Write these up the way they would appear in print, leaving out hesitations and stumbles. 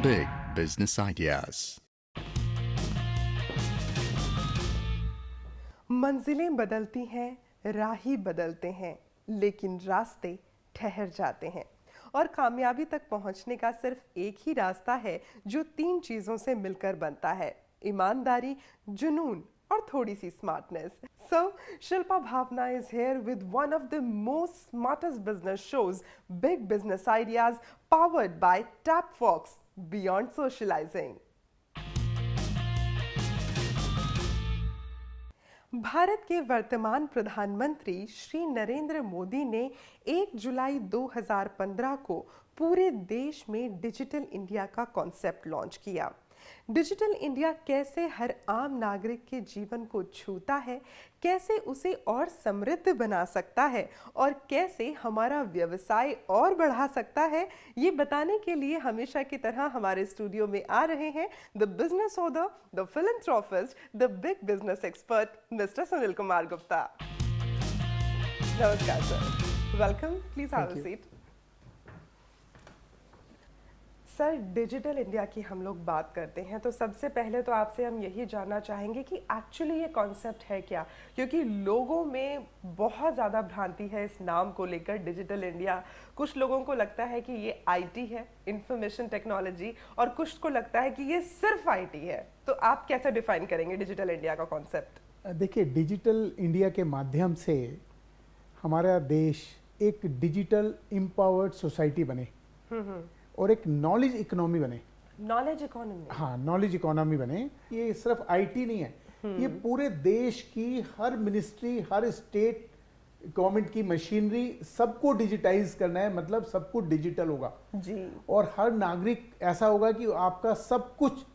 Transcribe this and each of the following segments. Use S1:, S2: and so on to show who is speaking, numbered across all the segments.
S1: Big Business Ideas.
S2: मंजिलें बदलती हैं, राही बदलते हैं, लेकिन रास्ते ठहर जाते हैं। और कामयाबी तक पहुंचने का सिर्फ एक ही रास्ता है जो 3 चीजों से मिलकर बनता है: ईमानदारी, जुनून और थोड़ी सी smartness. So, Shilpa Bhavna is here with one of the most smartest business shows, Big Business Ideas, powered by TapFox, Beyond Socializing. Bharat के वर्तमान प्रधानमंत्री श्री नरेंद्र मोदी ने 1 जुलाई 2015 को पूरे देश में डिजिटल इंडिया का कॉन्सेप्ट लॉन्च किया। डिजिटल इंडिया कैसे हर आम नागरिक के जीवन को छूता है, कैसे उसे और समृद्ध बना सकता है और कैसे हमारा व्यवसाय और बढ़ा सकता है, ये बताने के लिए हमेशा की तरह हमारे स्टूडियो में आ रहे हैं the business owner, the philanthropist, the big business expert mister Sunil Kumar Gupta. नमस्कार sir, welcome, please have a seat. Sir, digital India की हम लोग बात करते हैं तो सबसे पहले तो आपसे हम यही जानना चाहेंगे कि एक्चुअली ये कॉन्सेप्ट है क्या, क्योंकि लोगों में बहुत ज़्यादा भ्रांति है इस नाम को लेकर डिजिटल इंडिया। कुछ लोगों को लगता है कि ये आईटी है, इंफॉर्मेशन टेक्नोलॉजी, और कुछ को लगता है कि ये सिर्फ आईटी है। तो आप कैसे डिफाइन करेंगे डिजिटल इंडिया का कॉन्सेप्ट?
S3: देखिए, डिजिटल इंडिया के माध्यम से हमारा देश एक डिजिटल एम्पावर्ड सोसाइटी बने और एक नॉलेज इकोनॉमी बने।
S2: Knowledge economy?
S3: हाँ, नॉलेज इकोनॉमी बने। ये सिर्फ आईटी नहीं है, ये पूरे देश की हर मिनिस्ट्री, हर स्टेट गवर्नमेंट की मशीनरी, सबको डिजिटाइज करना है। मतलब सब कुछ डिजिटल होगा
S2: जी।
S3: और हर नागरिक ऐसा होगा कि आपका सब कुछ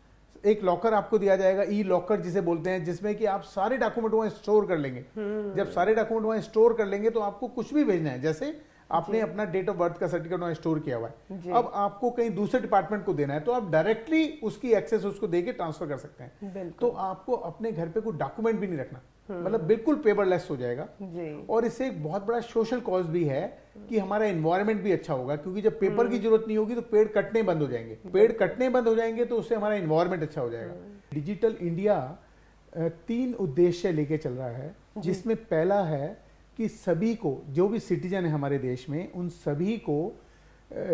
S3: एक लॉकर आपको दिया जाएगा, ई लॉकर जिसे बोलते हैं, जिसमें कि आप सारे डॉक्यूमेंट वहां स्टोर कर लेंगे। जब सारे डॉक्यूमेंट वहां स्टोर कर लेंगे तो आपको कुछ भी भेजना है, जैसे आपने अपना डेट ऑफ बर्थ का सर्टिफिकेट वहां स्टोर किया हुआ है, अब आपको कहीं दूसरे डिपार्टमेंट को देना है तो आप डायरेक्टली उसकी एक्सेस उसको देके ट्रांसफर कर सकते हैं। तो आपको अपने घर पे कोई डॉक्यूमेंट भी नहीं रखना, मतलब बिल्कुल पेपरलेस हो जाएगा जी। और इससे एक बहुत बड़ा सोशल कॉज भी है कि हमारा एनवायरनमेंट भी अच्छा होगा, क्योंकि जब पेपर की जरूरत नहीं होगी तो पेड़ कटने बंद हो जाएंगे। पेड़ कटने बंद हो जाएंगे तो उससे हमारा एनवायरनमेंट अच्छा हो जाएगा। डिजिटल इंडिया 3 उद्देश्य लेके चल रहा है, जिसमें पहला है कि सभी को, जो भी सिटीजन है हमारे देश में, उन सभी को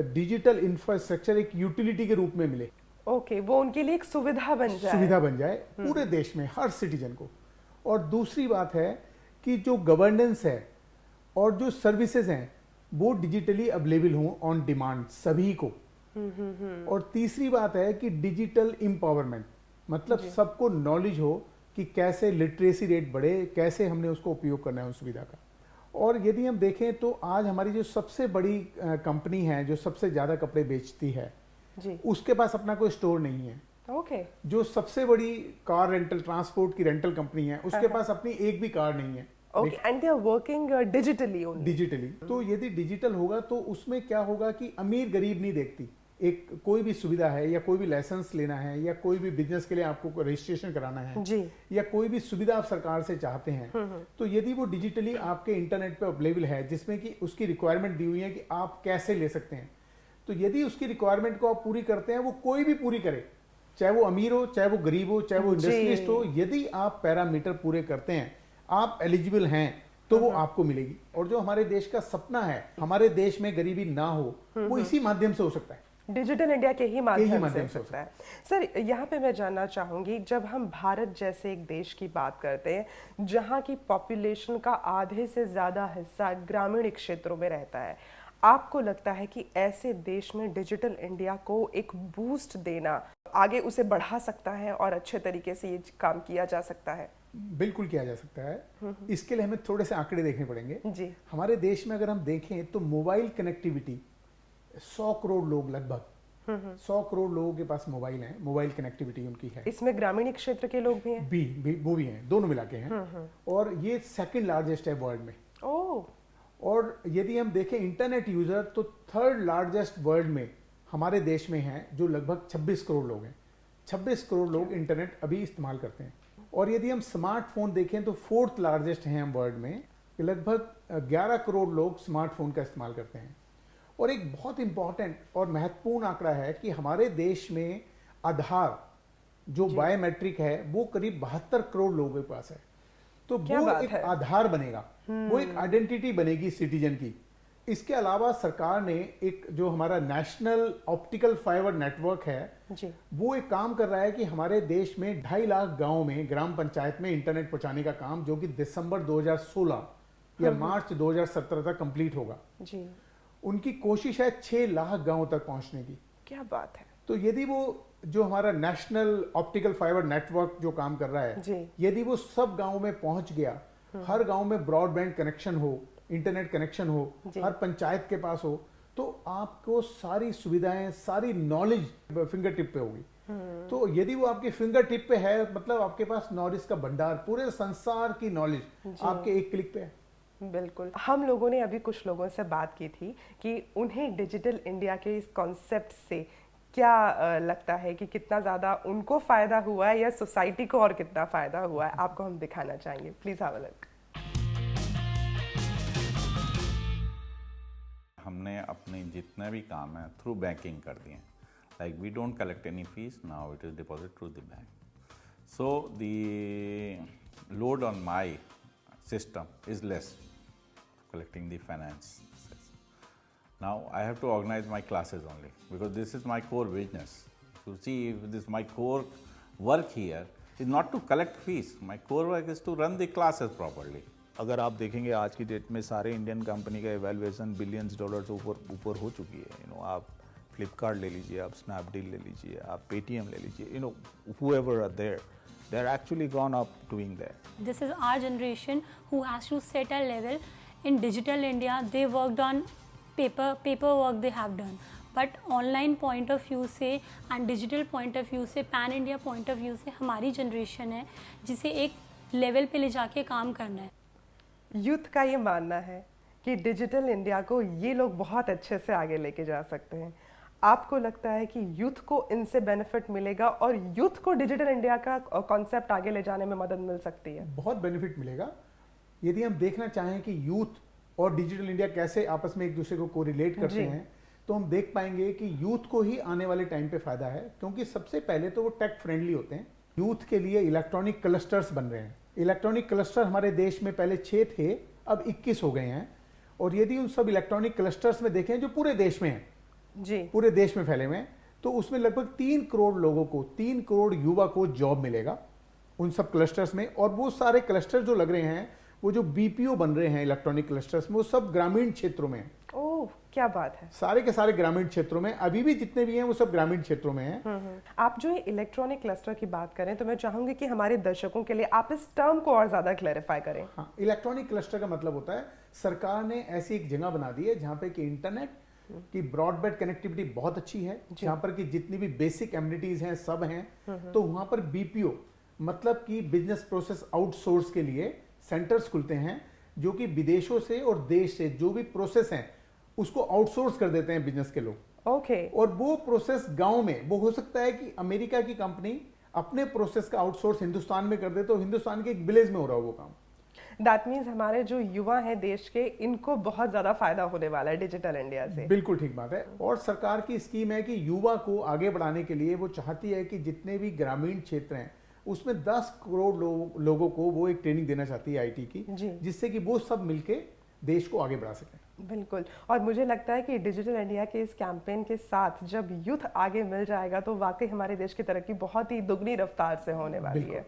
S3: डिजिटल इंफ्रास्ट्रक्चर एक यूटिलिटी के रूप में मिले।
S2: ओके, वो उनके लिए एक सुविधा बन
S3: जाए पूरे देश में हर सिटीजन को। और दूसरी बात है कि जो गवर्नेंस है और जो सर्विसेज हैं वो डिजिटली अवेलेबल हों ऑन डिमांड सभी को। और तीसरी बात है कि डिजिटल एम्पावरमेंट, मतलब सबको नॉलेज हो कि कैसे लिटरेसी रेट बढ़े, कैसे हमने उसको उपयोग करना है उस सुविधा का। और यदि हम देखें तो आज हमारी जो सबसे बड़ी कंपनी है, जो सबसे ज्यादा कपड़े बेचती है जी, उसके पास अपना कोई स्टोर नहीं है।
S2: ओके।
S3: जो सबसे बड़ी कार रेंटल, ट्रांसपोर्ट की रेंटल कंपनी है, उसके पास अपनी एक भी कार नहीं है।
S2: Okay, and they are working digitally only.
S3: Digitally. तो यदि डिजिटल होगा तो उसमें क्या होगा कि अमीर गरीब नहीं देखती। एक कोई भी सुविधा है या कोई भी लाइसेंस लेना है या कोई भी बिजनेस के लिए आपको रजिस्ट्रेशन कराना है जी, या कोई भी सुविधा आप सरकार से चाहते हैं, तो यदि वो डिजिटली आपके इंटरनेट पे अवेलेबल है, जिसमें कि उसकी रिक्वायरमेंट दी हुई है कि आप कैसे ले सकते हैं, तो यदि उसकी रिक्वायरमेंट को आप पूरी करते हैं, वो कोई भी पूरी करे, चाहे वो अमीर हो, चाहे वो गरीब हो, चाहे वो इंडस्ट्रियलिस्ट हो, यदि आप पैरामीटर पूरे करते हैं, आप एलिजिबल हैं, तो वो आपको मिलेगी। और जो हमारे देश का सपना है, हमारे देश में गरीबी ना हो, वो इसी माध्यम से हो सकता है,
S2: डिजिटल इंडिया के ही माध्यम से हो सकता है। सर, यहाँ पे मैं जानना चाहूंगी, जब हम भारत जैसे एक देश की बात करते हैं जहाँ की पॉपुलेशन का आधे से ज्यादा हिस्सा ग्रामीण क्षेत्रों में रहता है, आपको लगता है कि ऐसे देश में डिजिटल इंडिया को एक बूस्ट देना आगे उसे बढ़ा सकता है और अच्छे तरीके से ये काम किया जा सकता है?
S3: बिल्कुल किया जा सकता है। इसके लिए हमें थोड़े से आंकड़े देखने पड़ेंगे जी। हमारे देश में अगर हम देखें तो मोबाइल कनेक्टिविटी 100 करोड़ लोग, लगभग 100 करोड़ लोगों के पास मोबाइल है, मोबाइल कनेक्टिविटी उनकी है।
S2: इसमें ग्रामीण क्षेत्र के लोग भी हैं?
S3: वो भी हैं, दोनों मिला के हैं। और ये सेकंड लार्जेस्ट है वर्ल्ड में। और यदि हम देखें इंटरनेट यूजर, तो 3rd लार्जेस्ट वर्ल्ड में हमारे देश में है, जो लगभग 26 करोड़ लोग हैं। 26 करोड़ लोग इंटरनेट अभी इस्तेमाल करते हैं। और यदि हम स्मार्टफोन देखें तो 4th लार्जेस्ट हैं हम वर्ल्ड में, लगभग 11 करोड़ लोग स्मार्टफोन का इस्तेमाल करते हैं। और एक बहुत इंपॉर्टेंट और महत्वपूर्ण आंकड़ा है कि हमारे देश में आधार जो बायोमेट्रिक है वो करीब 72 करोड़ लोगों के पास है। तो वो एक आधार बनेगा, वो एक आइडेंटिटी बनेगी सिटीजन की। इसके अलावा सरकार ने एक जो हमारा नेशनल ऑप्टिकल फाइबर नेटवर्क है
S2: जी।
S3: वो एक काम कर रहा है कि हमारे देश में 2.5 लाख गांव में ग्राम पंचायत में इंटरनेट पहुंचाने का काम, जो कि दिसंबर 2016 या मार्च 2017 तक कंप्लीट होगा
S2: जी।
S3: उनकी कोशिश है 6 लाख गांवों तक पहुंचने की।
S2: क्या बात है।
S3: तो यदि वो जो हमारा नेशनल ऑप्टिकल फाइबर नेटवर्क जो काम कर रहा है, यदि वो सब गांवों में पहुंच गया, हर गांव में ब्रॉडबैंड कनेक्शन हो, इंटरनेट कनेक्शन हो, हर पंचायत के पास हो, तो आपको सारी सुविधाएं, सारी नॉलेज फिंगर टिप पे होगी। तो यदि वो आपके फिंगर टिप पे है, मतलब आपके पास नॉलेज का भंडार, पूरे संसार की नॉलेज आपके एक क्लिक पे है।
S2: बिल्कुल। हम लोगों ने अभी कुछ लोगों से बात की थी कि उन्हें डिजिटल इंडिया के इस कॉन्सेप्ट से क्या लगता है कि कितना ज़्यादा उनको फ़ायदा हुआ है या सोसाइटी को और कितना फ़ायदा हुआ है, आपको हम दिखाना चाहेंगे। Please have a look.
S4: हमने अपने जितने भी काम है थ्रू बैंकिंग कर दिए। Like we don't collect any fees, now it is deposit through the bank. So the load on my system is less collecting the finance. Now I have to organize my classes only because this is my core business. You see, this my core work here is not to collect fees. My core work is to run the classes properly.
S5: अगर आप देखेंगे आज की date में सारे Indian company का evaluation billions dollar ऊपर हो चुकी है। आप फ्लिपकार्ट ले लीजिए, आप स्नैपडील ले लीजिए, आप पेटीएम ले लीजिए, whoever are there, they're actually gone up doing that.
S6: This is our generation who has to set a level. In digital India, they worked on paperwork they have done. But online point of view से and digital point of view से, pan India point of view से हमारी generation है जिसे एक level पे ले जाके काम करना है।
S2: यूथ का ये मानना है कि डिजिटल इंडिया को ये लोग बहुत अच्छे से आगे लेके जा सकते हैं। आपको लगता है कि यूथ को इनसे बेनिफिट मिलेगा और यूथ को डिजिटल इंडिया का कॉन्सेप्ट आगे ले जाने में मदद मिल सकती है?
S3: बहुत बेनिफिट मिलेगा। यदि हम देखना चाहें कि यूथ और डिजिटल इंडिया कैसे आपस में एक दूसरे को कोरिलेट करते हैं, तो हम देख पाएंगे कि यूथ को ही आने वाले टाइम पे फायदा है, क्योंकि सबसे पहले तो वो टेक फ्रेंडली होते हैं। यूथ के लिए इलेक्ट्रॉनिक क्लस्टर्स बन रहे हैं। इलेक्ट्रॉनिक क्लस्टर हमारे देश में पहले 6 थे, अब 21 हो गए हैं। और यदि उन सब इलेक्ट्रॉनिक क्लस्टर्स में देखें जो पूरे देश में हैं, पूरे देश में फैले हुए हैं, तो उसमें लगभग 3 करोड़ लोगों को, 3 करोड़ युवा को जॉब मिलेगा उन सब क्लस्टर्स में। और वो सारे क्लस्टर जो लग रहे हैं, वो जो बीपीओ बन रहे हैं इलेक्ट्रॉनिक क्लस्टर्स में, वो सब ग्रामीण क्षेत्रों में हैं।
S2: ओह, क्या बात है।
S3: सारे के सारे ग्रामीण क्षेत्रों में, अभी भी जितने भी हैं वो सब ग्रामीण क्षेत्रों में हैं।
S2: आप जो इलेक्ट्रॉनिक क्लस्टर की बात करें, तो मैं चाहूंगी कि हमारे दर्शकों के लिए आप इस टर्म को और ज्यादा क्लैरिफाई करें।
S3: हाँ, इलेक्ट्रॉनिक क्लस्टर का मतलब होता है सरकार ने ऐसी एक जगह बना दी है जहाँ पे कि इंटरनेट की ब्रॉडबैंड कनेक्टिविटी बहुत अच्छी है, जहाँ पर कि जितनी भी बेसिक एमिनिटीज हैं सब हैं। तो वहाँ पर बीपीओ मतलब कि बिजनेस प्रोसेस आउटसोर्स के लिए सेंटर्स खुलते हैं, जो कि विदेशों से और देश से जो भी प्रोसेस हैं उसको आउटसोर्स कर देते हैं बिजनेस के लोग।
S2: ओके।
S3: और वो प्रोसेस गांव में, वो हो सकता है कि अमेरिका की कंपनी अपने प्रोसेस का आउटसोर्स हिंदुस्तान में कर दे, तो हिंदुस्तान के एक विलेज में हो रहा हो वो काम।
S2: दैट मीन्स हमारे जो युवा हैं देश के, इनको बहुत ज्यादा फायदा होने वाला है डिजिटल इंडिया से।
S3: बिल्कुल ठीक बात है। और सरकार की स्कीम है कि युवा को आगे बढ़ाने के लिए वो चाहती है कि जितने भी ग्रामीण क्षेत्र हैं उसमें 10 करोड़ लोगों को वो एक ट्रेनिंग देना चाहती है आईटी की, जिससे कि वो सब मिलके देश को आगे बढ़ा सकें।
S2: बिल्कुल। और मुझे लगता है कि डिजिटल इंडिया के इस कैंपेन के साथ जब यूथ आगे मिल जाएगा, तो वाकई हमारे देश की तरक्की बहुत ही दुगनी रफ्तार से होने वाली है।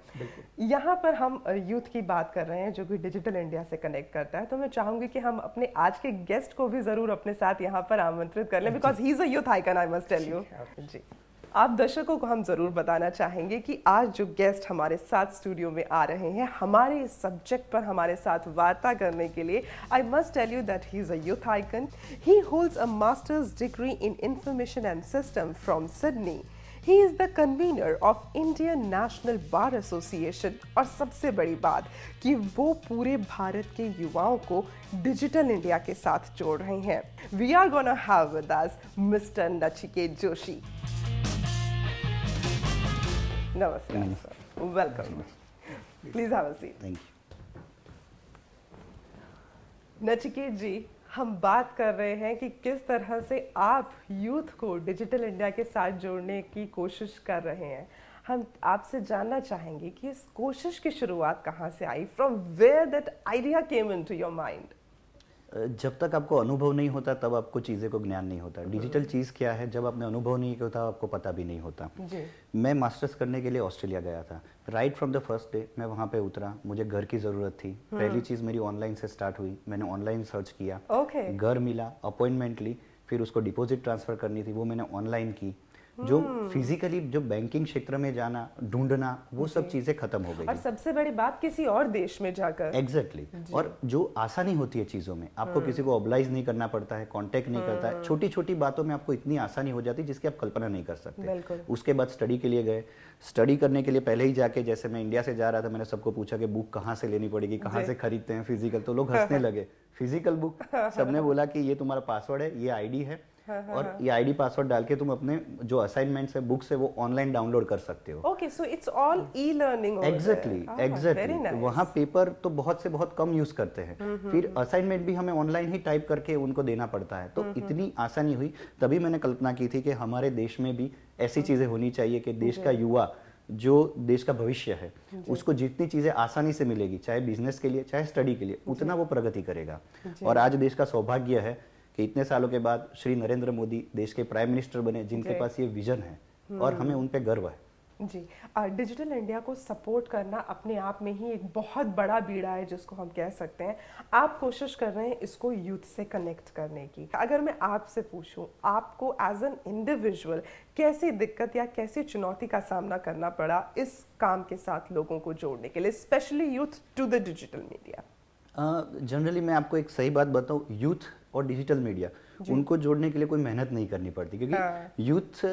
S2: यहाँ पर हम यूथ की बात कर रहे हैं जो कि डिजिटल इंडिया से कनेक्ट करता है, तो मैं चाहूंगी कि हम अपने आज के गेस्ट को भी जरूर अपने साथ यहाँ पर आमंत्रित कर लें, because he is a youth icon, I must tell you. जी, आप दर्शकों को हम जरूर बताना चाहेंगे कि आज जो गेस्ट हमारे साथ स्टूडियो में आ रहे हैं हमारे सब्जेक्ट पर हमारे साथ वार्ता करने के लिए, I must tell you that he is a youth icon. He holds a masters degree in information and system from Sydney. He is the convener of Indian National Bar Association और सबसे बड़ी बात कि वो पूरे भारत के युवाओं को डिजिटल इंडिया के साथ जोड़ रहे हैं। We are gonna have with us Mr. Nachiket Joshi. Namaskar, sir. Welcome. Please have a seat.
S7: Thank you.
S2: Nachiket जी, हम बात कर रहे हैं कि किस तरह से आप यूथ को डिजिटल इंडिया के साथ जोड़ने की कोशिश कर रहे हैं। हम आपसे जानना चाहेंगे कि इस कोशिश की शुरुआत कहाँ से आई, from where that idea came into your mind?
S7: जब तक आपको अनुभव नहीं होता तब आपको चीज़ें को ज्ञान नहीं होता। डिजिटल चीज़ क्या है, जब आपने अनुभव नहीं किया होता आपको पता भी नहीं होता।
S2: जी।
S7: मैं मास्टर्स करने के लिए ऑस्ट्रेलिया गया था। Right from the first day मैं वहाँ पे उतरा, मुझे घर की ज़रूरत थी। पहली चीज़ मेरी ऑनलाइन से स्टार्ट हुई, मैंने ऑनलाइन सर्च किया, घर मिला, अपॉइंटमेंट ली, फिर उसको डिपॉजिट ट्रांसफ़र करनी थी वो मैंने ऑनलाइन की। जो फिजिकली जो बैंकिंग क्षेत्र में जाना, ढूंढना, वो सब चीजें खत्म हो गई।
S2: और सबसे बड़ी बात किसी और देश में जाकर।
S7: एग्जैक्टली। और जो आसानी होती है चीजों में, आपको किसी को ऑब्लाइज नहीं करना पड़ता है, कांटेक्ट नहीं करता है, छोटी छोटी बातों में आपको इतनी आसानी हो जाती है जिसकी आप कल्पना नहीं कर सकते। उसके बाद स्टडी के लिए गए। स्टडी करने के लिए पहले ही जाके, जैसे मैं इंडिया से जा रहा था, मैंने सबको पूछा कि बुक कहाँ से लेनी पड़ेगी, कहाँ से खरीदते हैं फिजिकल, तो लोग हंसने लगे। फिजिकल बुक, सबने बोला कि ये तुम्हारा पासवर्ड है, ये आईडी है, और ये आईडी पासवर्ड डाल के तुम अपने जो असाइनमेंट्स है, बुक्स है, वो ऑनलाइन डाउनलोड कर सकते हो।
S2: Okay, so it's all e learning.
S7: Exactly. वहाँ पेपर तो बहुत से बहुत कम यूज करते हैं, फिर असाइनमेंट भी हमें ऑनलाइन ही टाइप करके उनको देना पड़ता है। तो इतनी आसानी हुई, तभी मैंने कल्पना की थी कि हमारे देश में भी ऐसी चीजें होनी चाहिए कि देश का युवा, जो देश का भविष्य है, उसको जितनी चीजें आसानी से मिलेगी, चाहे बिजनेस के लिए चाहे स्टडी के लिए, उतना वो प्रगति करेगा। और आज देश का सौभाग्य है कि इतने सालों के बाद श्री नरेंद्र मोदी देश के प्राइम मिनिस्टर बने, जिनके पास ये विजन है और हमें उन पे गर्व है।
S2: जी, डिजिटल इंडिया को सपोर्ट करना अपने आप में ही एक बहुत बड़ा बीड़ा है जिसको हम कह सकते हैं। आप कोशिश कर रहे हैं इसको यूथ से कनेक्ट करने की। अगर मैं आपसे पूछूं, आपको एज एन इंडिविजुअल कैसी दिक्कत या कैसी चुनौती का सामना करना पड़ा इस काम के साथ लोगों को जोड़ने के लिए, specially youth to the digital media?
S7: Generally मैं आपको एक सही बात बताऊं, यूथ और डिजिटल मीडिया, उनको जोड़ने के लिए कोई मेहनत नहीं करनी पड़ती, क्योंकि यूथ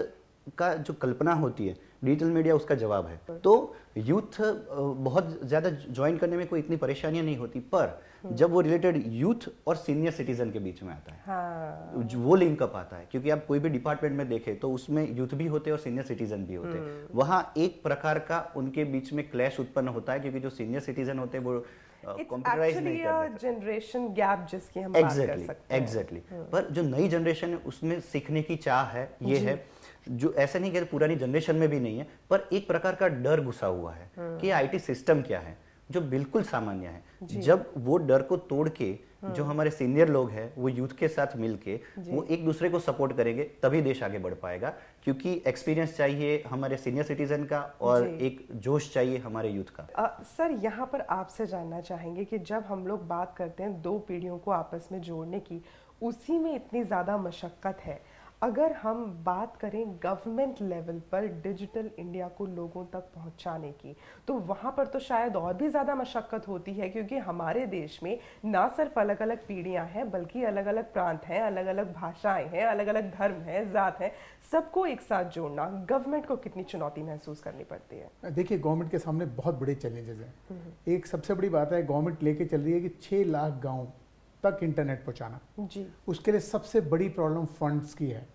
S7: का जो कल्पना होती है, डिजिटल मीडिया उसका जवाब है। तो यूथ बहुत ज़्यादा ज्वाइन करने में कोई इतनी परेशानियां नहीं होती, पर जब वो रिलेटेड यूथ और सीनियर सिटीजन के बीच में आता है, वो लिंक अप आता है। क्योंकि आप कोई भी डिपार्टमेंट में देखें तो उसमें यूथ भी होते हैं और सीनियर सिटीजन भी होते हैं। वहाँ एक प्रकार का उनके बीच में क्लैश उत्पन्न होता है, क्योंकि जो सीनियर सिटीजन होते हैं वो कंप्यूटराइज नहीं करते।
S2: जनरेशन गैप जिसकी हम बात कर सकते हैं।
S7: एग्जैक्टली। पर जो नई जनरेशन है उसमें सीखने की चाह है, ये है, जो ऐसा नहीं कि पुरानी जनरेशन में भी नहीं है, पर एक प्रकार का डर घुसा हुआ है कि आईटी सिस्टम क्या है, जो बिल्कुल सामान्य है। जब वो डर को तोड़ के जो हमारे सीनियर लोग हैं वो यूथ के साथ मिलके वो एक दूसरे को सपोर्ट करेंगे, तभी देश आगे बढ़ पाएगा। क्योंकि एक्सपीरियंस चाहिए हमारे सीनियर सिटीजन का और एक जोश चाहिए हमारे यूथ का।
S2: सर, यहाँ पर आपसे जानना चाहेंगे कि जब हम लोग बात करते हैं दो पीढ़ियों को आपस में जोड़ने की, उसी में इतनी ज़्यादा मशक्क़त है। अगर हम बात करें गवर्नमेंट लेवल पर डिजिटल इंडिया को लोगों तक पहुंचाने की, तो वहाँ पर तो शायद और भी ज़्यादा मशक्क़त होती है, क्योंकि हमारे देश में ना सिर्फ अलग अलग पीढ़ियाँ हैं, बल्कि अलग अलग प्रांत हैं, अलग अलग भाषाएं हैं, अलग अलग धर्म हैं, जात हैं, सबको एक साथ जोड़ना गवर्नमेंट को कितनी चुनौती महसूस करनी पड़ती है?
S3: देखिए, गवर्नमेंट के सामने बहुत बड़े चैलेंजेस हैं। एक सबसे बड़ी बात है, गवर्नमेंट लेके चल रही है कि 6 लाख गाँव तक इंटरनेट पहुंचाना। जी। उसके लिए सबसे बड़ी प्रॉब्लम फंड्स की है।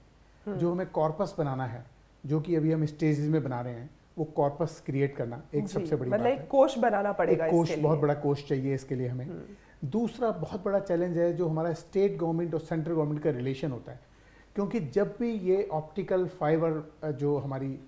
S3: जो हमें कॉर्पस बनाना है, जो कि अभी हम स्टेजेस में बना रहे हैं, वो कॉर्पस क्रिएट करना एक सबसे बड़ी बात है।
S2: एक कोष बनाना पड़ेगा,
S3: एक कोष, बहुत बड़ा कोष चाहिए इसके लिए हमें। दूसरा बहुत बड़ा चैलेंज है जो हमारा स्टेट गवर्नमेंट और सेंट्रल गवर्नमेंट का रिलेशन होता है, क्योंकि जब भी ये ऑप्टिकल फाइबर जो हमारी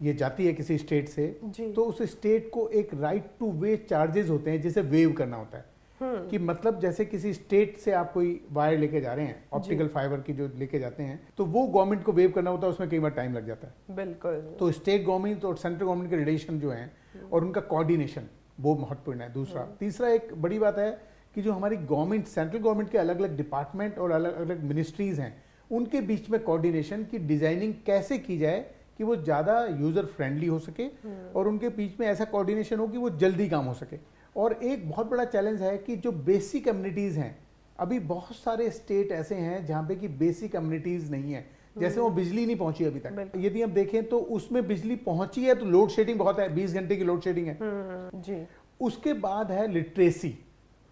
S3: ये जाती है किसी स्टेट से, तो उस स्टेट को एक राइट टू वे चार्जेस होते हैं जिसे वेव करना होता है। कि मतलब जैसे किसी स्टेट से आप कोई वायर लेके जा रहे हैं, ऑप्टिकल फाइबर की जो लेके जाते हैं, तो वो गवर्नमेंट को वेव करना होता है, उसमें कई बार टाइम लग जाता है।
S2: बिल्कुल।
S3: तो स्टेट गवर्नमेंट और सेंट्रल गवर्नमेंट के रिलेशन जो हैं और उनका कोऑर्डिनेशन वो महत्वपूर्ण है। दूसरा, तीसरा एक बड़ी बात है कि जो हमारी गवर्नमेंट, सेंट्रल गवर्नमेंट के अलग अलग डिपार्टमेंट और अलग अलग मिनिस्ट्रीज हैं, उनके बीच में कोऑर्डिनेशन की डिजाइनिंग कैसे की जाए कि वो ज़्यादा यूजर फ्रेंडली हो सके और उनके बीच में ऐसा कोऑर्डिनेशन हो कि वो जल्दी काम हो सके। और एक बहुत बड़ा चैलेंज है कि जो बेसिक कम्युनिटीज़ हैं, अभी बहुत सारे स्टेट ऐसे हैं जहाँ पे कि बेसिक कम्युनिटीज़ नहीं है, जैसे वो बिजली नहीं पहुंची अभी तक। यदि हम देखें तो उसमें बिजली पहुंची है तो लोड शेडिंग बहुत है, 20 घंटे की लोड शेडिंग है। जी। उसके बाद है लिटरेसी,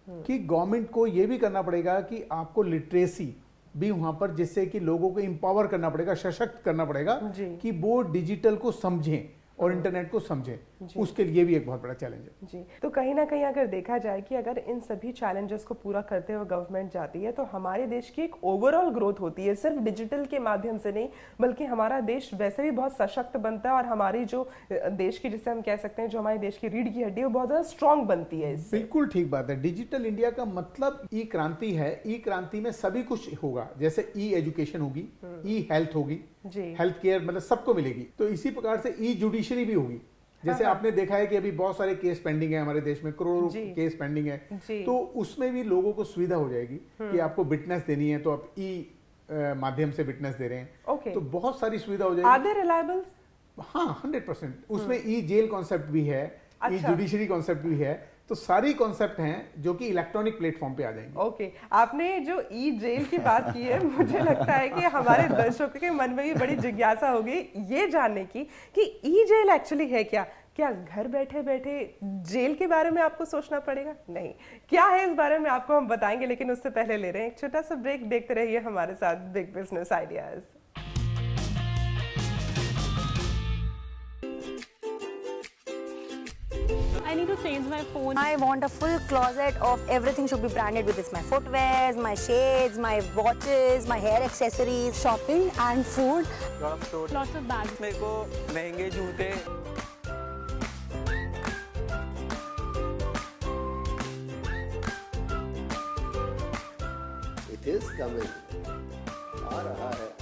S3: कि गवर्नमेंट को ये भी करना पड़ेगा कि आपको लिटरेसी भी वहां पर, जिससे कि लोगों को एम्पावर करना पड़ेगा, सशक्त करना पड़ेगा कि वो डिजिटल को समझें और इंटरनेट को समझें। उसके लिए भी एक बहुत बड़ा चैलेंज है।
S2: जी, तो कहीं ना कहीं अगर देखा जाए कि अगर इन सभी चैलेंजेस को पूरा करते हुए गवर्नमेंट जाती है तो हमारे देश की एक ओवरऑल ग्रोथ होती है, सिर्फ डिजिटल के माध्यम से नहीं बल्कि हमारा देश वैसे भी बहुत सशक्त बनता है और हमारी जो देश की, जिसे हम कह सकते हैं, जो हमारे देश की रीढ़ की हड्डी है वो बहुत ज्यादा स्ट्रांग बनती है इससे।
S3: बिल्कुल ठीक बात है। डिजिटल इंडिया का मतलब ई क्रांति है। ई क्रांति में सभी कुछ होगा, जैसे ई एजुकेशन होगी, ई हेल्थ होगी, हेल्थ केयर मतलब सबको मिलेगी, तो इसी प्रकार से ई जुडिशरी भी होगी। जैसे आपने देखा है कि अभी बहुत सारे केस पेंडिंग है हमारे देश में, करोड़ों केस पेंडिंग है, तो उसमें भी लोगों को सुविधा हो जाएगी कि आपको विटनेस देनी है तो आप ई माध्यम से विटनेस दे रहे हैं, तो बहुत सारी सुविधा हो जाएगी।
S2: Are they reliable?
S3: हाँ, 100%। उसमें ई जेल कॉन्सेप्ट भी है, ई जुडिशरी कॉन्सेप्ट भी है, तो सारी कॉन्सेप्ट हैं जो कि इलेक्ट्रॉनिक प्लेटफॉर्म पे आ जाएंगे।
S2: ओके, आपने जो ई जेल की बात की है, मुझे लगता है कि हमारे दर्शकों के मन में भी बड़ी जिज्ञासा होगी ये जानने की कि ई जेल एक्चुअली है क्या? क्या घर बैठे बैठे जेल के बारे में आपको सोचना पड़ेगा? नहीं, क्या है इस बारे में आपको हम बताएंगे, लेकिन उससे पहले ले रहे हैं एक छोटा सा ब्रेक। देखते रहिए हमारे साथ big business ideas.
S6: I need to change my phone.
S8: I want a full closet of everything should be branded with this. My footwears, my shades, my watches, my hair accessories, shopping and food.
S6: Lots of bags.
S9: मेरे को महंगे जूते,
S10: It is coming. आ रहा है।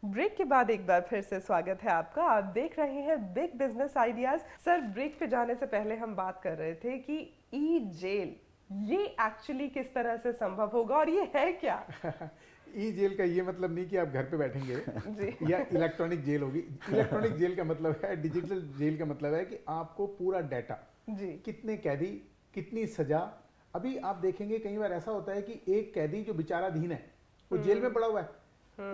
S2: Break के बाद एक बार फिर से स्वागत है आपका। आप देख रहे हैं big business ideas. Sir, break पे जाने से पहले हम बात कर रहे थे कि ई जेल ये एक्चुअली किस तरह से संभव होगा और ये है क्या?
S3: ई जेल का ये मतलब नहीं कि आप घर पे बैठेंगे या इलेक्ट्रॉनिक जेल होगी। इलेक्ट्रॉनिक जेल का मतलब है, डिजिटल जेल का मतलब है कि आपको पूरा डाटा, कितने कैदी, कितनी सजा। अभी आप देखेंगे कई बार ऐसा होता है कि एक कैदी जो विचाराधीन है वो जेल में पड़ा हुआ है,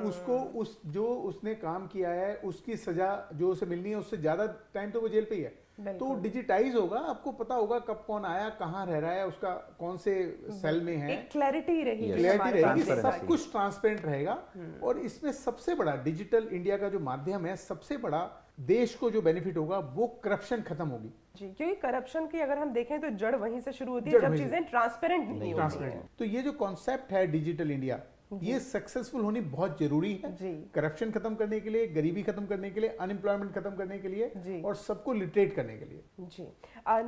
S3: उसको जो उसने काम किया है उसकी सजा जो उसे मिलनी है उससे ज्यादा टाइम तो वो जेल पे ही है। तो डिजिटाइज होगा, आपको पता होगा कब कौन आया, कहाँ रह रहा है, उसका कौन से सेल में है,
S2: क्लैरिटी रहेगी,
S3: सब कुछ ट्रांसपेरेंट रहेगा। और इसमें सबसे बड़ा डिजिटल इंडिया का जो माध्यम है, सबसे बड़ा देश को जो बेनिफिट होगा वो करप्शन खत्म होगी।
S2: जी, क्योंकि करप्शन की अगर हम देखें तो जड़ वहीं से शुरू होती है जब चीजें ट्रांसपेरेंट नहीं होती हैं।
S3: तो ये जो कॉन्सेप्ट है डिजिटल इंडिया, ये सक्सेसफुल होनी बहुत जरूरी है, करप्शन खत्म करने के लिए, गरीबी खत्म करने के लिए, अनएम्प्लॉयमेंट खत्म करने के लिए और सबको लिटरेट करने के लिए।
S2: जी,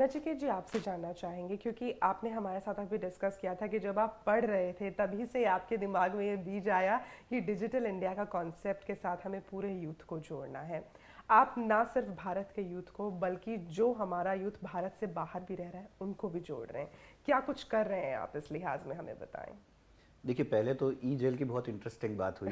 S2: नचिकेत जी, आपसे जानना चाहेंगे क्योंकि आपने हमारे साथ अभी डिस्कस किया था कि जब आप पढ़ रहे थे तभी से आपके दिमाग में ये बीज आया कि डिजिटल इंडिया का कॉन्सेप्ट के साथ हमें पूरे यूथ को जोड़ना है। आप ना सिर्फ भारत के यूथ को बल्कि जो हमारा यूथ भारत से बाहर भी रह रहा है उनको भी जोड़ रहे हैं, क्या कुछ कर रहे हैं आप इस लिहाज में, हमें बताएं।
S7: देखिए, पहले तो ई जेल की बहुत इंटरेस्टिंग बात हुई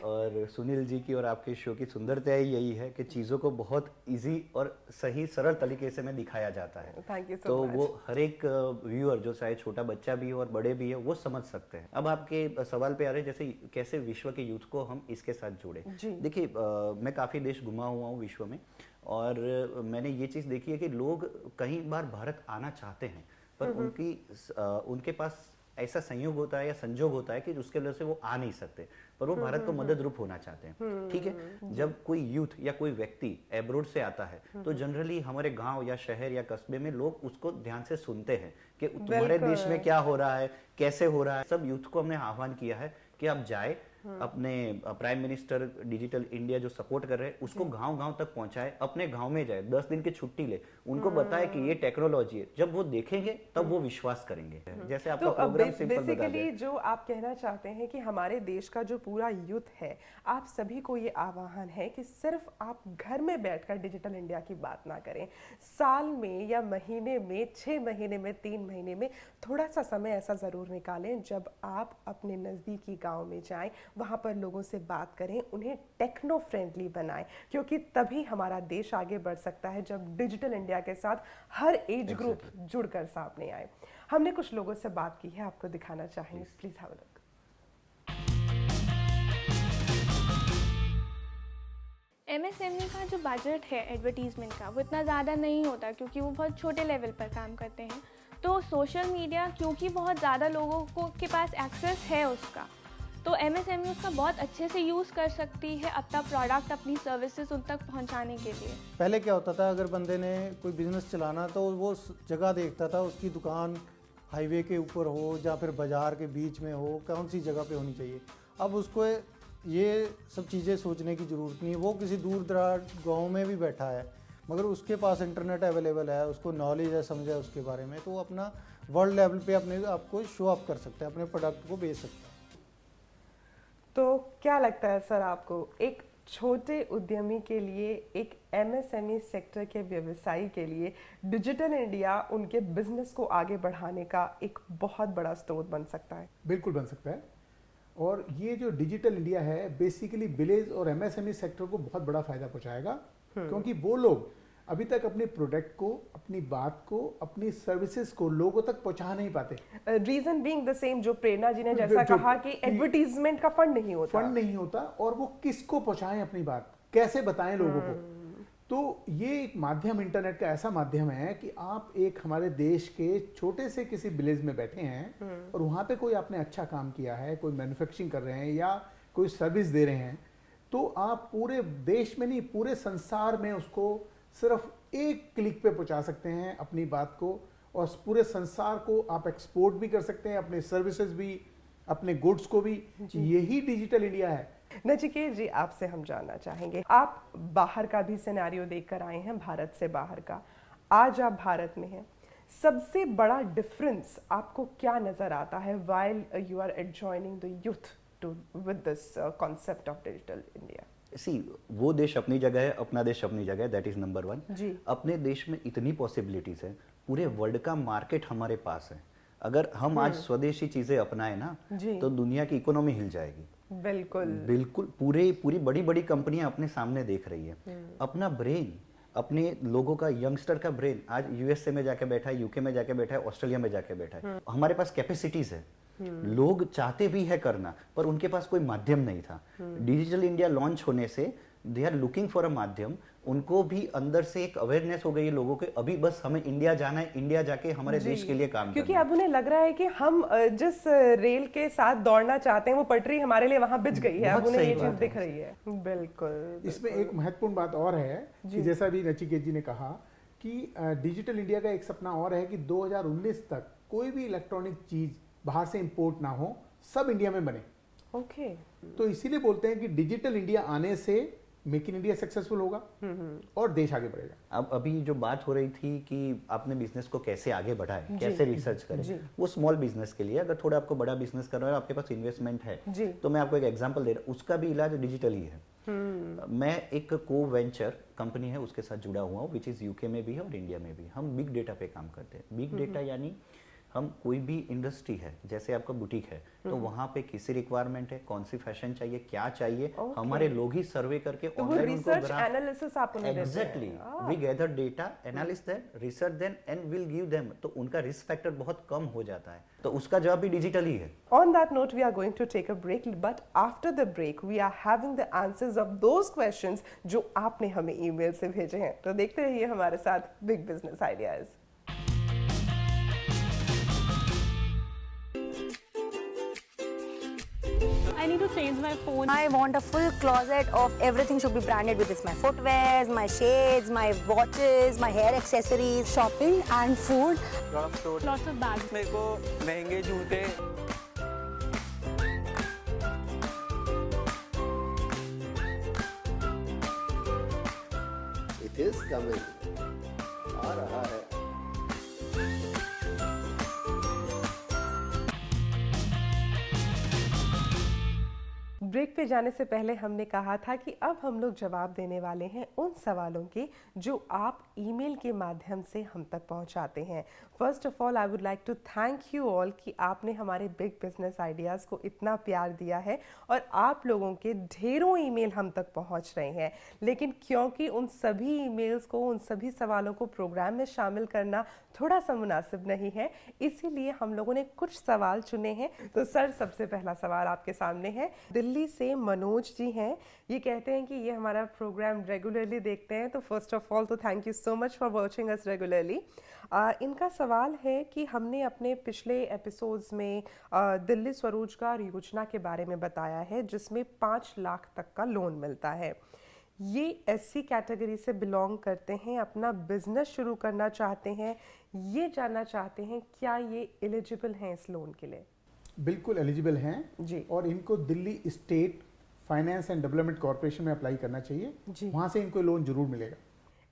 S7: और सुनील जी की और आपके शो की सुंदरता यही है कि चीज़ों को बहुत इजी और सही सरल तरीके से में दिखाया जाता है।
S2: Thank you so
S7: तो
S2: much.
S7: वो हर एक व्यूअर जो चाहे छोटा बच्चा भी हो और बड़े भी है वो समझ सकते हैं। अब आपके सवाल पे आ रहे जैसे कैसे विश्व के यूथ को हम इसके साथ जोड़े। देखिए, मैं काफ़ी देश घुमा हुआ हूँ विश्व में और मैंने ये चीज़ देखी है कि लोग कई बार भारत आना चाहते हैं पर उनके पास ऐसा संयोग होता है या संजोग होता है कि उसके वजह से वो आ नहीं सकते, पर वो भारत को मदद रूप होना चाहते हैं। ठीक है, जब कोई यूथ या कोई व्यक्ति एब्रोड से आता है तो जनरली हमारे गांव या शहर या कस्बे में लोग उसको ध्यान से सुनते हैं कि तुम्हारे देश में क्या हो रहा है, कैसे हो रहा है। सब यूथ को हमने आह्वान किया है कि आप जाए, अपने प्राइम मिनिस्टर डिजिटल इंडिया जो सपोर्ट कर रहे हैं उसको गांव-गांव तक पहुंचाए, अपने गांव में जाए, 10 दिन की छुट्टी ले, उनको बताए कि ये टेक्नोलॉजी है। जब वो देखेंगे तब वो विश्वास करेंगे। जैसे आपका प्रोग्राम सिंपल बता दें।
S2: बेसिकली जो आप कहना चाहते हैं कि हमारे देश का जो पूरा यूथ है, आप सभी को ये आह्वान है कि सिर्फ आप घर में बैठकर डिजिटल इंडिया की बात ना करें, साल में या महीने में, 6 महीने में, 3 महीने में थोड़ा सा समय ऐसा जरूर निकालें जब आप अपने नजदीकी गांव में जाएं, वहाँ पर लोगों से बात करें, उन्हें टेक्नो फ्रेंडली बनाएं, क्योंकि तभी हमारा देश आगे बढ़ सकता है जब डिजिटल इंडिया के साथ हर एज ग्रुप जुड़कर सामने आए। हमने कुछ लोगों से बात की है, आपको दिखाना चाहेंगे, please have a look.
S11: MSME का जो बजट है एडवर्टीजमेंट का वो इतना ज़्यादा नहीं होता क्योंकि वो बहुत छोटे लेवल पर काम करते हैं। तो सोशल मीडिया क्योंकि बहुत ज़्यादा लोगों को के पास एक्सेस है उसका, तो MSME उसका बहुत अच्छे से यूज़ कर सकती है अपना प्रोडक्ट, अपनी सर्विसेज उन तक पहुंचाने के लिए।
S12: पहले क्या होता था, अगर बंदे ने कोई बिज़नेस चलाना तो वो जगह देखता था, उसकी दुकान हाईवे के ऊपर हो या फिर बाज़ार के बीच में हो, कौन सी जगह पे होनी चाहिए। अब उसको ये सब चीज़ें सोचने की ज़रूरत नहीं है। वो किसी दूर दराज गाँव में भी बैठा है मगर उसके पास इंटरनेट अवेलेबल है, उसको नॉलेज है, समझ है उसके बारे में, तो वो अपना वर्ल्ड लेवल पे अपने आप को शो अप कर सकता है, अपने प्रोडक्ट को बेच सकता है।
S2: तो क्या लगता है सर आपको, एक छोटे उद्यमी के लिए, एक MSME सेक्टर के व्यवसायी के लिए डिजिटल इंडिया उनके बिजनेस को आगे बढ़ाने का एक बहुत बड़ा स्रोत बन सकता है?
S3: बिल्कुल बन सकता है। और ये जो डिजिटल इंडिया है बेसिकली विलेज और MSME सेक्टर को बहुत बड़ा फायदा पहुंचाएगा, क्योंकि वो लोग अभी तक अपने प्रोडक्ट को, अपनी बात को, अपनी सर्विसेज को लोगों तक पहुंचा नहीं पाते।
S2: रीजन बीइंग द सेम, जो प्रेरणा जी ने जैसा कहा कि एडवर्टीजमेंट का फंड नहीं होता,
S3: और वो किसको पहुंचाएं अपनी बात, कैसे बताएं लोगों को। तो ये एक माध्यम, इंटरनेट का ऐसा माध्यम है कि आप एक हमारे देश के छोटे से किसी विलेज में बैठे हैं और वहां पे कोई आपने अच्छा काम किया है, कोई मैन्युफैक्चरिंग कर रहे हैं या कोई सर्विस दे रहे हैं, तो आप पूरे देश में नहीं, पूरे संसार में उसको सिर्फ एक क्लिक पे पहुंचा सकते हैं अपनी बात को, और पूरे संसार को आप एक्सपोर्ट भी कर सकते हैं, अपने सर्विसेज भी, अपने गुड्स को भी। यही डिजिटल इंडिया है।
S2: नचिकेत जी, आपसे हम जानना चाहेंगे, आप बाहर का भी सिनेरियो देखकर आए हैं, भारत से बाहर का, आज आप भारत में हैं, सबसे बड़ा डिफरेंस आपको क्या नजर आता है while you are adjoining the youth to with this concept of digital India?
S7: See, वो देश अपनी जगह है, अपना देश अपनी जगह है, दैट इज नंबर 1 जी। अपने देश में इतनी पॉसिबिलिटीज है, पूरे वर्ल्ड का मार्केट हमारे पास है। अगर हम आज स्वदेशी चीजें अपनाएं ना, तो दुनिया की इकोनॉमी हिल जाएगी। बिल्कुल पूरी बड़ी बड़ी कंपनियां अपने सामने देख रही है। अपना ब्रेन, अपने लोगों का, यंगस्टर का ब्रेन आज USA में जाके बैठा है, UK में जाके बैठा है, ऑस्ट्रेलिया में जाके बैठा है। हमारे पास कैपेसिटीज है, लोग चाहते भी है करना, पर उनके पास कोई माध्यम नहीं था। डिजिटल इंडिया लॉन्च होने से they are looking for a माध्यम, उनको भी अंदर से एक अवेयरनेस हो गई है लोगों के, अभी बस हमें इंडिया जाना है, इंडिया जाके हमारे देश के लिए काम
S2: क्योंकि अब उन्हें लग रहा है कि हम जिस रेल के साथ दौड़ना चाहते हैं वो पटरी हमारे लिए वहां बिछ गई है, अब उन्हें ये चीज दिख रही है। बिल्कुल।
S3: इसमें एक महत्वपूर्ण बात और है कि जैसा भी नचिकेत जी ने कहा कि डिजिटल इंडिया का एक सपना और है कि 2019 तक कोई भी इलेक्ट्रॉनिक चीज बाहर से इंपोर्ट ना हो, सब इंडिया में बने।
S2: ओके।
S3: तो इसीलिए बोलते हैं कि डिजिटल इंडिया आने से मेक इन इंडिया सक्सेसफुल होगा और देश आगे बढ़ेगा।
S7: अब अभी जो बात हो रही थी कि आपने बिजनेस को कैसे आगे बढ़ाए, कैसे रिसर्च करें, वो स्मॉल बिजनेस के लिए। अगर थोड़ा आपको बड़ा बिजनेस करना है, आपके पास इन्वेस्टमेंट है, तो मैं आपको एक एग्जांपल दे रहा हूँ, उसका भी इलाज डिजिटली है। मैं एक को वेंचर कंपनी है उसके साथ जुड़ा हुआ हूँ, विच इज UK में भी है और इंडिया में भी। हम बिग डेटा पे काम करते हैं। बिग डेटा यानी हम कोई भी इंडस्ट्री है, जैसे आपका बुटीक है, तो वहाँ पे किसी रिक्वायरमेंट है, कौन सी फैशन चाहिए, क्या चाहिए, हमारे लोग ही सर्वे करके ऑनलाइन
S2: रिसर्च एनालिसिस आप उन्हें देते हैं।
S7: Exactly, we gather data, analysis then, research then and will give them, तो उनका रिस्क फैक्टर बहुत कम हो जाता है, तो उसका जवाब भी डिजिटली है।
S2: On that note, we are going to take a break, but after the break, we are having the answers of those questions जो आपने हमें ईमेल से भेजे हैं। तो देखते रहिए हमारे साथ big business ideas.
S6: I need to change my phone.
S8: I want a full closet of everything should be branded with this. My footwears, my shades, my watches, my hair accessories, shopping and food.
S6: Lots of bags.
S9: मेरे को महंगे जूते,
S10: It is coming. आ रहा है।
S2: Break पे जाने से पहले हमने कहा था कि अब हम लोग जवाब देने वाले हैं उन सवालों के जो आप ईमेल के माध्यम से हम तक पहुंचाते हैं। First of all I would like to thank you all कि आपने हमारे बिग बिजनेस आइडियाज़ को इतना प्यार दिया है और आप लोगों के ढेरों ईमेल हम तक पहुंच रहे हैं, लेकिन क्योंकि उन सभी ईमेल्स को, उन सभी सवालों को प्रोग्राम में शामिल करना थोड़ा सा मुनासिब नहीं है, इसीलिए हम लोगों ने कुछ सवाल चुने हैं। तो सर, सबसे पहला सवाल आपके सामने है। दिल्ली दिल्ली से मनोज जी हैं। ये कहते हैं कि ये हमारा प्रोग्राम रेगुलरली देखते हैं, तो फर्स्ट ऑफ ऑल तो thank you so much for watching us regularly. इनका सवाल है कि हमने अपने पिछले एपिसोड्स में दिल्ली स्वरोजगार योजना के बारे में बताया है, जिसमें 5 लाख तक का लोन मिलता है। ये एससी कैटेगरी से बिलोंग करते हैं, अपना बिजनेस शुरू करना चाहते हैं, ये जानना चाहते हैं क्या ये एलिजिबल हैं इस लोन के लिए?
S3: बिल्कुल एलिजिबल हैं
S2: जी।
S3: और इनको Delhi state finance and development corporation में अप्लाई करना चाहिए जी। वहाँ से इनको लोन जरूर मिलेगा।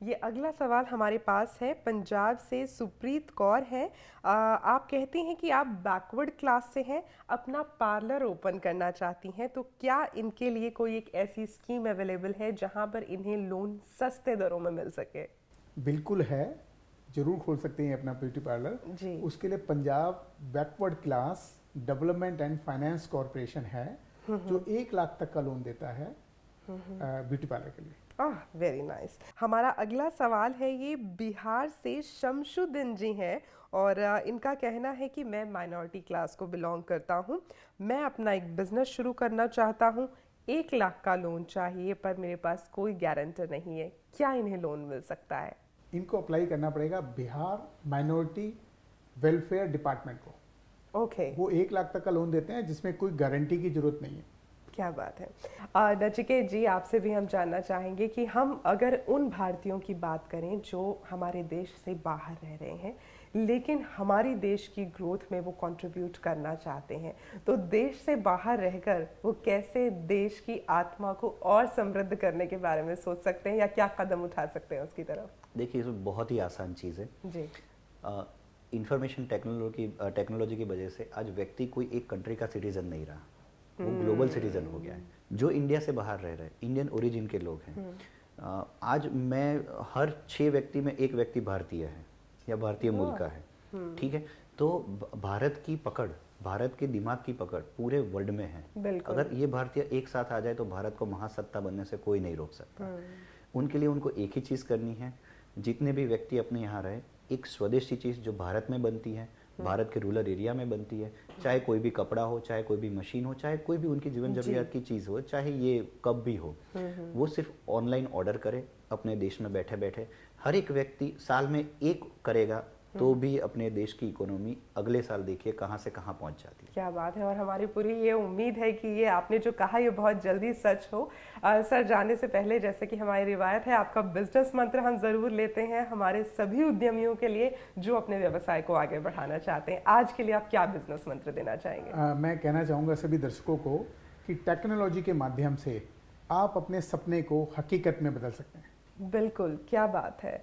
S2: ये अगला सवाल हमारे पास है, पंजाब से सुप्रीत कौर है। आप कहती हैं कि आप बैकवर्ड क्लास से हैं, अपना पार्लर ओपन करना चाहती हैं, तो क्या इनके लिए कोई एक ऐसी स्कीम अवेलेबल है जहां पर इन्हें लोन सस्ते दरों में मिल सके?
S3: बिल्कुल है, जरूर खोल सकते हैं अपना ब्यूटी पार्लर जी। उसके लिए Punjab backward class development and finance corporation है जो 1 लाख तक का लोन देता है ब्यूटी पार्लर के लिए।
S2: Very nice. हमारा अगला सवाल है, ये बिहार से शमशुद्दीन जी हैं और इनका कहना है कि मैं माइनॉरिटी क्लास को बिलोंग करता हूँ, मैं अपना एक बिजनेस शुरू करना चाहता हूँ, 1 लाख का लोन चाहिए पर मेरे पास कोई गारंटर नहीं है, क्या इन्हें लोन मिल सकता है?
S3: इनको अप्लाई करना पड़ेगा बिहार माइनॉरिटी वेलफेयर डिपार्टमेंट को।
S2: ओके।
S3: वो 1 लाख तक का लोन देते हैं जिसमें कोई गारंटी की जरूरत नहीं है।
S2: क्या बात है। नचिकेत जी, आपसे भी हम जानना चाहेंगे कि हम अगर उन भारतीयों की बात करें जो हमारे देश से बाहर रह रहे हैं लेकिन हमारी देश की ग्रोथ में वो कंट्रीब्यूट करना चाहते हैं, तो देश से बाहर रहकर वो कैसे देश की आत्मा को और समृद्ध करने के बारे में सोच सकते हैं या क्या कदम उठा सकते हैं उसकी तरफ?
S7: देखिए, इसमें बहुत ही आसान चीज़ है
S2: जी।
S7: इंफॉर्मेशन टेक्नोलॉजी की वजह से आज व्यक्ति कोई एक कंट्री का सिटीजन नहीं रहा, वो ग्लोबल सिटीजन हो गया है। जो इंडिया से बाहर रह रहे हैं, इंडियन ओरिजिन के लोग हैं, आज मैं हर 6 व्यक्ति में 1 व्यक्ति भारतीय है या भारतीय मूल का है, ठीक है। तो भारत की पकड़, भारत के दिमाग की पकड़ पूरे वर्ल्ड में है। अगर ये भारतीय एक साथ आ जाए तो भारत को महासत्ता बनने से कोई नहीं रोक सकता। उनके लिए उनको एक ही चीज़ करनी है, जितने भी व्यक्ति अपने यहाँ रहे, एक स्वदेशी चीज़ जो भारत में बनती है, भारत के रूरल एरिया में बनती है, चाहे कोई भी कपड़ा हो, चाहे कोई भी मशीन हो, चाहे कोई भी उनकी जीवन जरूरियात की चीज़ हो, चाहे ये कब भी हो, वो सिर्फ ऑनलाइन ऑर्डर करे अपने देश में बैठे बैठे। हर एक व्यक्ति साल में 1 करेगा तो भी अपने देश की इकोनॉमी अगले साल देखिए कहाँ से कहाँ पहुँच जाती है।
S2: क्या बात है। और हमारी पूरी ये उम्मीद है कि ये आपने जो कहा ये बहुत जल्दी सच हो। सर, जाने से पहले जैसे कि हमारी रिवायत है, आपका बिजनेस मंत्र हम जरूर लेते हैं हमारे सभी उद्यमियों के लिए जो अपने व्यवसाय को आगे बढ़ाना चाहते हैं। आज के लिए आप क्या बिजनेस मंत्र देना चाहेंगे?
S3: मैं कहना चाहूँगा सभी दर्शकों को कि टेक्नोलॉजी के माध्यम से आप अपने सपने को हकीकत में बदल सकते हैं।
S2: बिल्कुल, क्या बात है।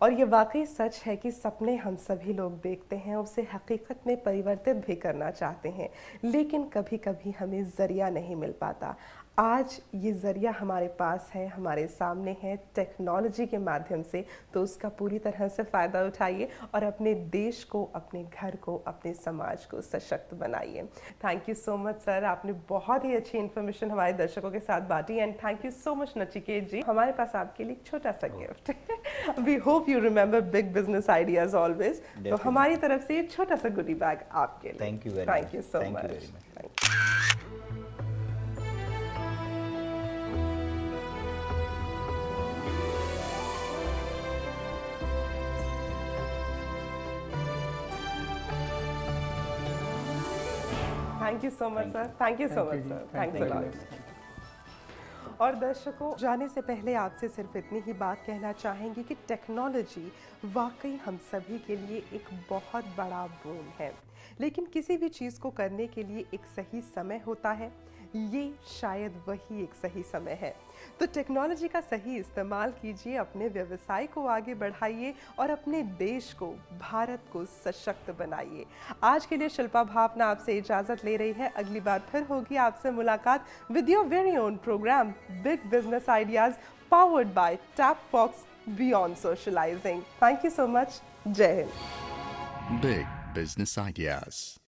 S2: और ये वाकई सच है कि सपने हम सभी लोग देखते हैं, उसे हकीकत में परिवर्तित भी करना चाहते हैं, लेकिन कभी कभी हमें ज़रिया नहीं मिल पाता। आज ये ज़रिया हमारे पास है, हमारे सामने है टेक्नोलॉजी के माध्यम से, तो उसका पूरी तरह से फ़ायदा उठाइए और अपने देश को, अपने घर को, अपने समाज को सशक्त बनाइए। Thank you so much sir, आपने बहुत ही अच्छी इन्फॉर्मेशन हमारे दर्शकों के साथ बांटी। And thank you so much Nachiket ji. हमारे पास आपके लिए छोटा सा gift. We hope you remember big business ideas always. तो हमारी तरफ से ये छोटा सा गुडी बैग आपके लिए।
S7: Thank you very much.
S2: Thank you so much. Thank you so much sir. Thank you so much sir. Thanks a lot. और दर्शकों, जाने से पहले आपसे सिर्फ इतनी ही बात कहना चाहेंगे कि टेक्नोलॉजी वाकई हम सभी के लिए एक बहुत बड़ा बोन है, लेकिन किसी भी चीज़ को करने के लिए एक सही समय होता है। ये शायद वही एक सही समय है। तो टेक्नोलॉजी का सही इस्तेमाल कीजिए, अपने व्यवसाय को आगे बढ़ाइए और अपने देश को, भारत को सशक्त बनाइए। आज के लिए शिल्पा भावना आपसे इजाज़त ले रही है। अगली बार फिर होगी आपसे मुलाकात with your very own program big business ideas powered by tap fox beyond socializing. Thank you so much. जय हिंद।
S1: Big Business Ideas.